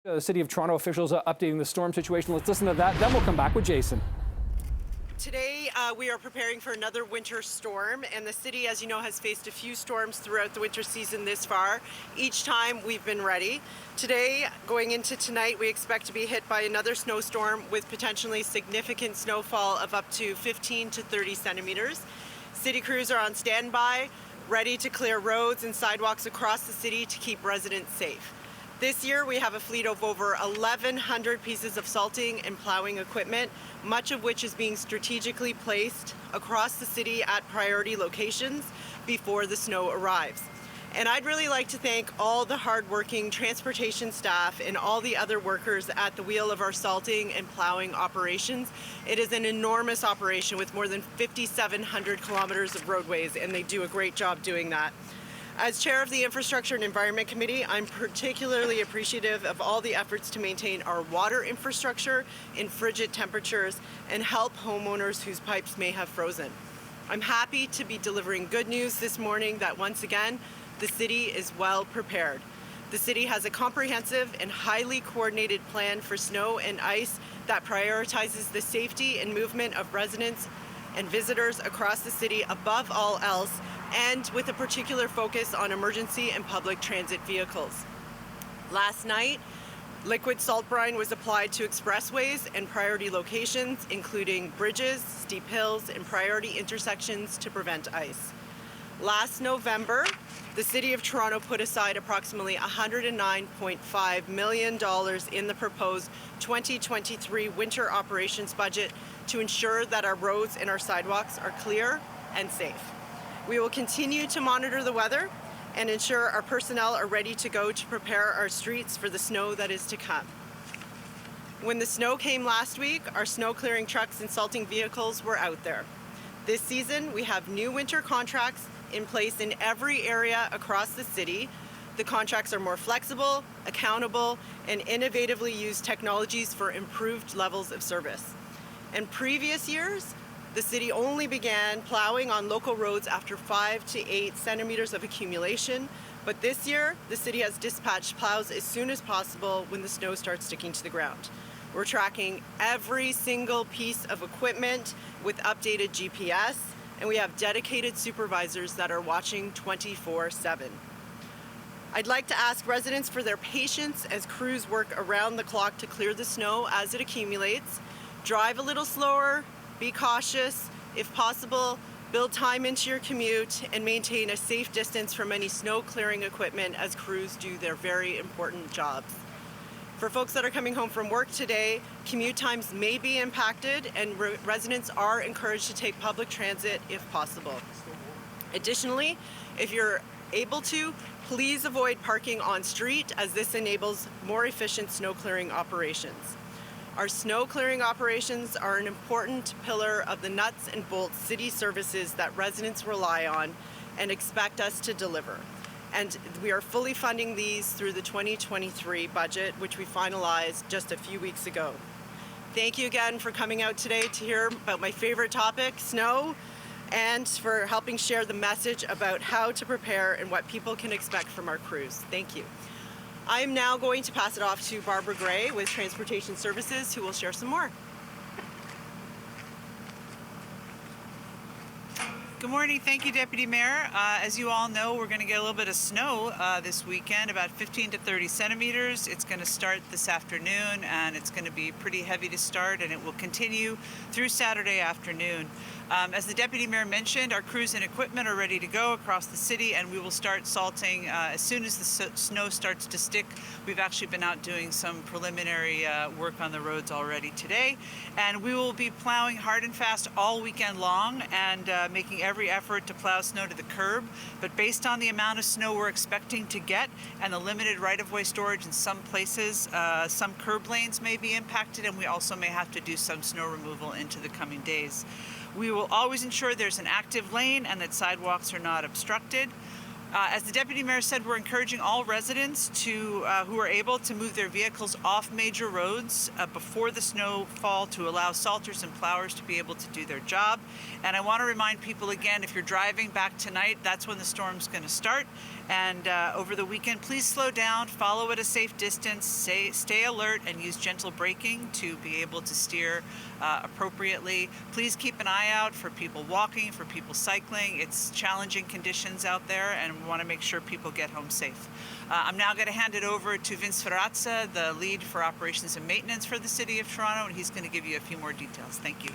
The City of Toronto officials are updating the storm situation. Let's listen to that, then we'll come back with Jason. Today, we are preparing for another winter storm, and the city, as you know, has faced a few storms throughout the winter season this far. Each time we've been ready. Today, going into tonight, we expect to be hit by another snowstorm with potentially significant snowfall of up to 15 to 30 centimeters. City crews are on standby, ready to clear roads and sidewalks across the city to keep residents safe. This year, we have a fleet of over 1,100 pieces of salting and plowing equipment, much of which is being strategically placed across the city at priority locations before the snow arrives. And I'd really like to thank all the hardworking transportation staff and all the other workers at the wheel of our salting and plowing operations. It is an enormous operation with more than 5,700 kilometers of roadways, and they do a great job doing that. As chair of the Infrastructure and Environment Committee, I'm particularly appreciative of all the efforts to maintain our water infrastructure in frigid temperatures and help homeowners whose pipes may have frozen. I'm happy to be delivering good news this morning that once again, the city is well prepared. The city has a comprehensive and highly coordinated plan for snow and ice that prioritizes the safety and movement of residents and visitors across the city above all else, and with a particular focus on emergency and public transit vehicles. Last night, liquid salt brine was applied to expressways and priority locations, including bridges, steep hills, and priority intersections to prevent ice. Last November, the City of Toronto put aside approximately $109.5 million in the proposed 2023 winter operations budget to ensure that our roads and our sidewalks are clear and safe. We will continue to monitor the weather and ensure our personnel are ready to go to prepare our streets for the snow that is to come. When the snow came last week, our snow clearing trucks and salting vehicles were out there. This season, we have new winter contracts in place in every area across the city. The contracts are more flexible, accountable, and innovatively use technologies for improved levels of service. In previous years, the city only began plowing on local roads after 5 to 8 centimeters of accumulation, but this year, the city has dispatched plows as soon as possible when the snow starts sticking to the ground. We're tracking every single piece of equipment with updated GPS, and we have dedicated supervisors that are watching 24/7. I'd like to ask residents for their patience as crews work around the clock to clear the snow as it accumulates. Drive a little slower, be cautious. If possible, build time into your commute and maintain a safe distance from any snow clearing equipment as crews do their very important jobs. For folks that are coming home from work today, commute times may be impacted, and residents are encouraged to take public transit if possible. Additionally, if you're able to, please avoid parking on street, as this enables more efficient snow clearing operations. Our snow clearing operations are an important pillar of the nuts and bolts city services that residents rely on and expect us to deliver. And we are fully funding these through the 2023 budget, which we finalized just a few weeks ago. Thank you again for coming out today to hear about my favorite topic, snow, and for helping share the message about how to prepare and what people can expect from our crews. Thank you. I am now going to pass it off to Barbara Gray with Transportation Services, who will share some more. Good morning. Thank you, Deputy Mayor. As you all know, we're going to get a little bit of snow this weekend, about 15 to 30 centimeters. It's going to start this afternoon, and it's going to be pretty heavy to start, and it will continue through Saturday afternoon. As the Deputy Mayor mentioned, our crews and equipment are ready to go across the city, and we will start salting as soon as the snow starts to stick. We've actually been out doing some preliminary work on the roads already today, and we will be plowing hard and fast all weekend long and making every effort to plow snow to the curb. But based on the amount of snow we're expecting to get and the limited right-of-way storage in some places, some curb lanes may be impacted, and we also may have to do some snow removal into the coming days. We will always ensure there's an active lane and that sidewalks are not obstructed. As the Deputy Mayor said, we're encouraging all residents who are able to move their vehicles off major roads before the snowfall to allow salters and plowers to be able to do their job. And I want to remind people again, if you're driving back tonight, that's when the storm's going to start. And over the weekend, please slow down, follow at a safe distance, stay alert, and use gentle braking to be able to steer appropriately. Please keep an eye out for people walking, for people cycling. It's challenging conditions out there, and we want to make sure people get home safe. I'm now going to hand it over to Vince Ferrazza, the lead for operations and maintenance for the City of Toronto, and he's going to give you a few more details. Thank you.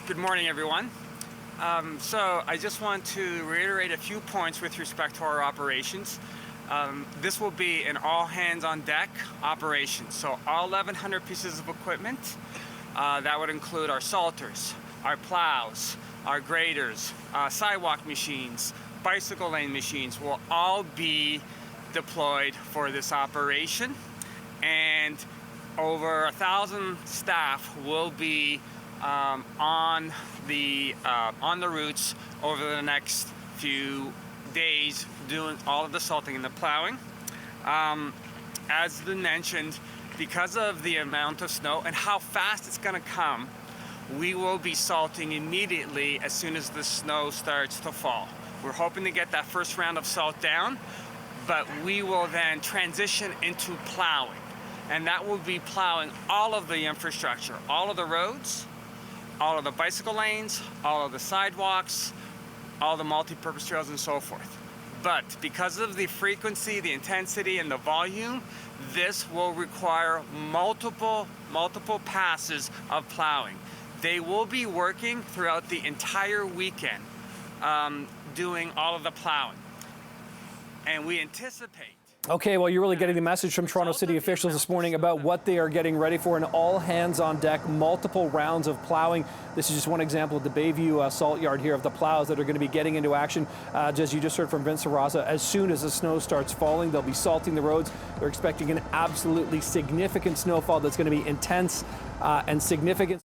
Good morning, everyone. So I just want to reiterate a few points with respect to our operations. This will be an all hands on deck operation. So all 1,100 pieces of equipment, that would include our salters, our plows, our graders, sidewalk machines, bicycle lane machines will all be deployed for this operation. And over 1,000 staff will be on the routes over the next few days, doing all of the salting and the plowing. As been mentioned, because of the amount of snow and how fast it's going to come, we will be salting immediately as soon as the snow starts to fall. We're hoping to get that first round of salt down, but we will then transition into plowing, and that will be plowing all of the infrastructure, all of the roads, all of the bicycle lanes, all of the sidewalks, all the multi-purpose trails and so forth. But because of the frequency, the intensity, and the volume, this will require multiple passes of plowing. They will be working throughout the entire weekend, doing all of the plowing. And we anticipate. Okay, well, you're really getting the message from Toronto City officials this morning about what they are getting ready for, an all hands on deck, multiple rounds of plowing. This is just one example of the Bayview Salt Yard here of the plows that are going to be getting into action. As you just heard from Vince Ferrazza, as soon as the snow starts falling, they'll be salting the roads. They're expecting an absolutely significant snowfall that's going to be intense and significant.